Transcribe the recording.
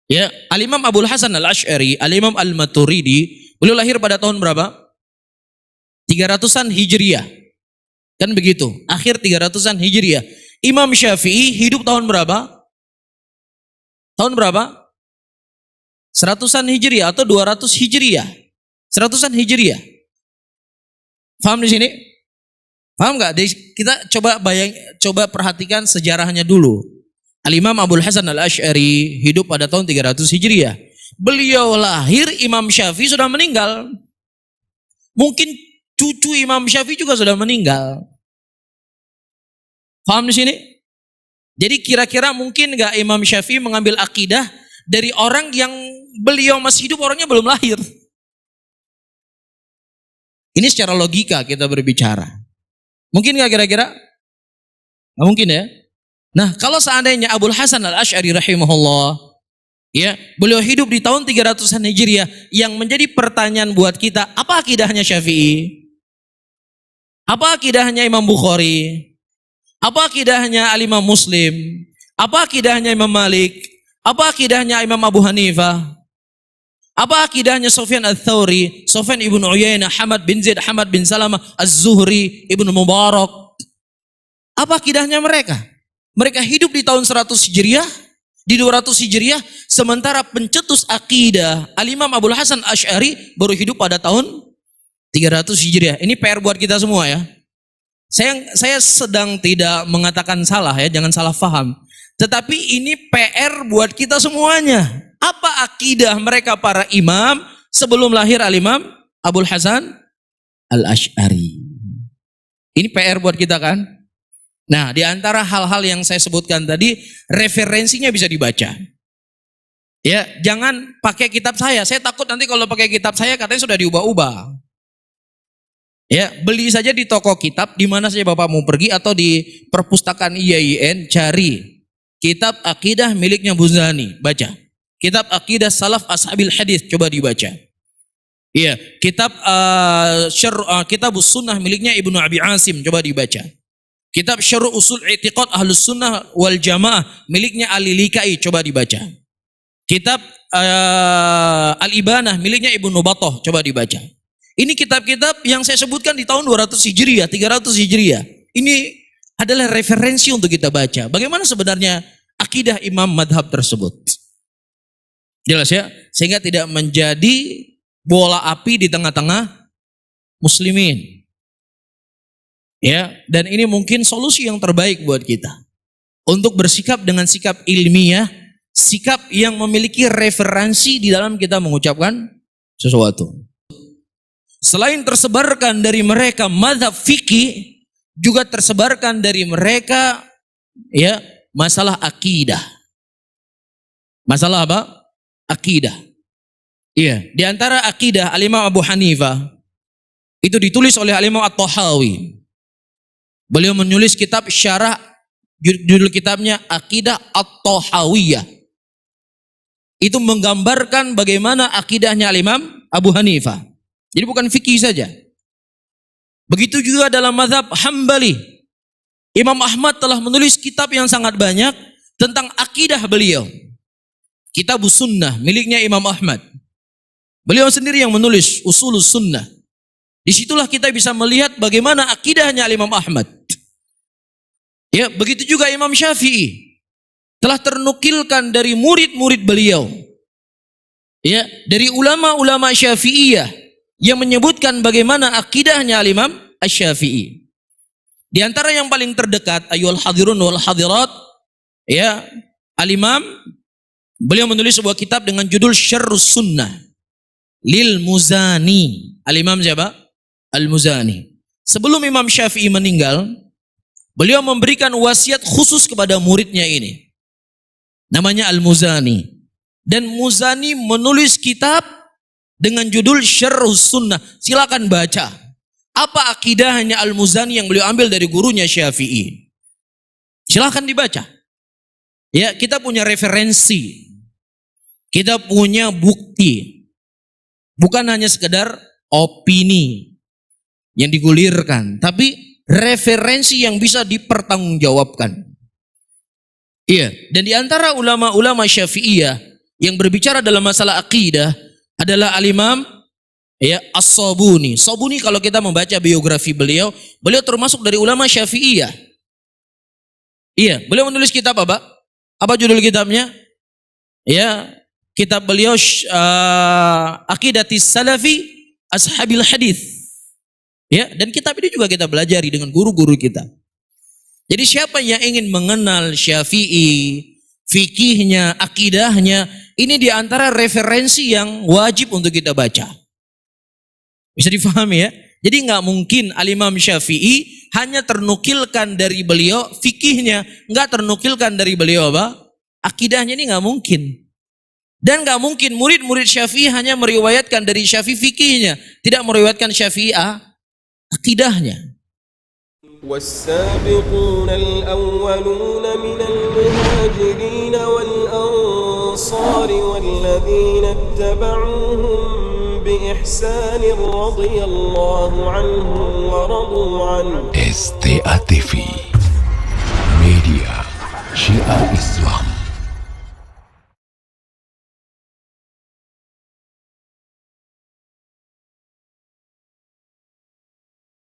Ya, Al-Imam Abul Hasan Al-Asy'ari, Al-Imam Al-Maturidi, beliau lahir pada tahun berapa? 300-an Hijriah. Kan begitu, akhir 300-an Hijriah. Imam Syafi'i hidup tahun berapa? Tahun berapa? 100-an Hijriah atau 200 Hijriah? 100-an Hijriah. Paham di sini? Paham nggak? Kita coba perhatikan sejarahnya dulu. Al-Imam Abul Hasan Al-Asy'ari hidup pada tahun 300 Hijriah. Beliau lahir, Imam Syafi'i sudah meninggal. Mungkin cucu Imam Syafi'i juga sudah meninggal. Paham di sini? Jadi kira-kira mungkin nggak Imam Syafi'i mengambil akidah dari orang yang beliau masih hidup, orangnya belum lahir? Ini secara logika kita berbicara. Mungkin nggak kira-kira? Nggak mungkin ya. Nah, kalau seandainya Abul Hasan Al-Asy'ari rahimahullah, ya, beliau hidup di tahun 300-an Hijriah, yang menjadi pertanyaan buat kita, apa akidahnya Syafi'i? Apa akidahnya Imam Bukhari? Apa akidahnya Al-Imam Muslim? Apa akidahnya Imam Malik? Apa akidahnya Imam Abu Hanifah? Apa akidahnya Sufyan Ats-Tsauri, Sufyan ibnu Uyainah, Hamad bin Zaid, Hamad bin Salamah, Az-Zuhri, Ibnu Mubarak? Apa akidahnya mereka? Mereka hidup di tahun 100 Hijriah, di 200 Hijriah, sementara pencetus akidah Al-Imam Abul Hasan Asy'ari baru hidup pada tahun 300 Hijriah. Ini PR buat kita semua ya. Saya sedang tidak mengatakan salah ya, jangan salah paham. Tetapi ini PR buat kita semuanya. Apa akidah mereka para imam sebelum lahir Al-Imam Abul Hasan Al-Asy'ari? Ini PR buat kita kan? Nah, di antara hal-hal yang saya sebutkan tadi, referensinya bisa dibaca. Ya, jangan pakai kitab saya. Saya takut nanti kalau pakai kitab saya katanya sudah diubah-ubah. Ya, beli saja di toko kitab di mana saja Bapak mau pergi, atau di perpustakaan IAIN, cari kitab akidah miliknya Buzani, baca. Kitab akidah salaf ashabil hadis, coba dibaca. Iya, kitab sunnah miliknya Ibnu Abi Asim, coba dibaca. Kitab Syarh Usul I'tiqad Ahlus Sunnah wal Jamaah miliknya Al-Lalikai, coba dibaca. Kitab Al-Ibanah miliknya Ibnu Battah, coba dibaca. Ini kitab-kitab yang saya sebutkan di tahun 200 Hijriah, 300 Hijriah. Ini adalah referensi untuk kita baca. Bagaimana sebenarnya akidah imam madhab tersebut. Jelas ya? Sehingga tidak menjadi bola api di tengah-tengah muslimin. Ya, dan ini mungkin solusi yang terbaik buat kita untuk bersikap dengan sikap ilmiah, sikap yang memiliki referensi di dalam kita mengucapkan sesuatu. Selain tersebarkan dari mereka mazhab fikih, juga tersebarkan dari mereka ya masalah akidah. Masalah apa? Akidah. Iya, di antara akidah Al-Imam Abu Hanifah itu ditulis oleh Al-Imam At-Tahawi. Beliau menulis kitab syarah, judul kitabnya Aqidah At-Tahawiyah. Itu menggambarkan bagaimana akidahnya Al-Imam Abu Hanifah. Jadi bukan fikih saja. Begitu juga dalam mazhab Hambali. Imam Ahmad telah menulis kitab yang sangat banyak tentang akidah beliau. Kitab Sunnah miliknya Imam Ahmad. Beliau sendiri yang menulis Usulus Sunnah. Disitulah kita bisa melihat bagaimana akidahnya Imam Ahmad. Ya, begitu juga Imam Syafi'i telah ternukilkan dari murid-murid beliau. Ya, dari ulama-ulama Syafi'iyah yang menyebutkan bagaimana akidahnya Imam Asy-Syafi'i. Di antara yang paling terdekat, ayyuhal hadirun wal hadirat, ya, Al-Imam beliau menulis sebuah kitab dengan judul Syarhus Sunnah lil Muzani. Al-Imam siapa? Al-Muzani. Sebelum Imam Syafi'i meninggal, beliau memberikan wasiat khusus kepada muridnya ini. Namanya Al-Muzani. Dan Muzani menulis kitab dengan judul Syarhus Sunnah. Silakan baca. Apa akidahnya Al-Muzani yang beliau ambil dari gurunya Syafi'i. Silakan dibaca. Ya, kita punya referensi. Kita punya bukti. Bukan hanya sekedar opini yang digulirkan, tapi referensi yang bisa dipertanggungjawabkan. Iya, dan di antara ulama-ulama Syafi'iyah yang berbicara dalam masalah akidah adalah Al-Imam ya As-Sabuni. Sabuni kalau kita membaca biografi beliau, beliau termasuk dari ulama Syafi'iyah. Iya, beliau menulis kitab apa? Apa judul kitabnya? Ya, kitab beliau Aqidatis Salafi Ashabil Hadis. Ya, dan kitab ini juga kita belajari dengan guru-guru kita. Jadi siapa yang ingin mengenal Syafi'i, fikihnya, akidahnya, ini diantara referensi yang wajib untuk kita baca. Bisa difahami ya? Jadi nggak mungkin Al-Imam Syafi'i hanya ternukilkan dari beliau fikihnya, nggak ternukilkan dari beliau apa? Akidahnya, ini nggak mungkin. Dan nggak mungkin murid-murid Syafi'i hanya meriwayatkan dari Syafi'i fikihnya, tidak meriwayatkan Syafi'i akidahnya. والسابقون الأولون من المهاجرين والأنصار والذين اتبعوهم بإحسان رضي الله عنهم ورضوا عنه. STA TV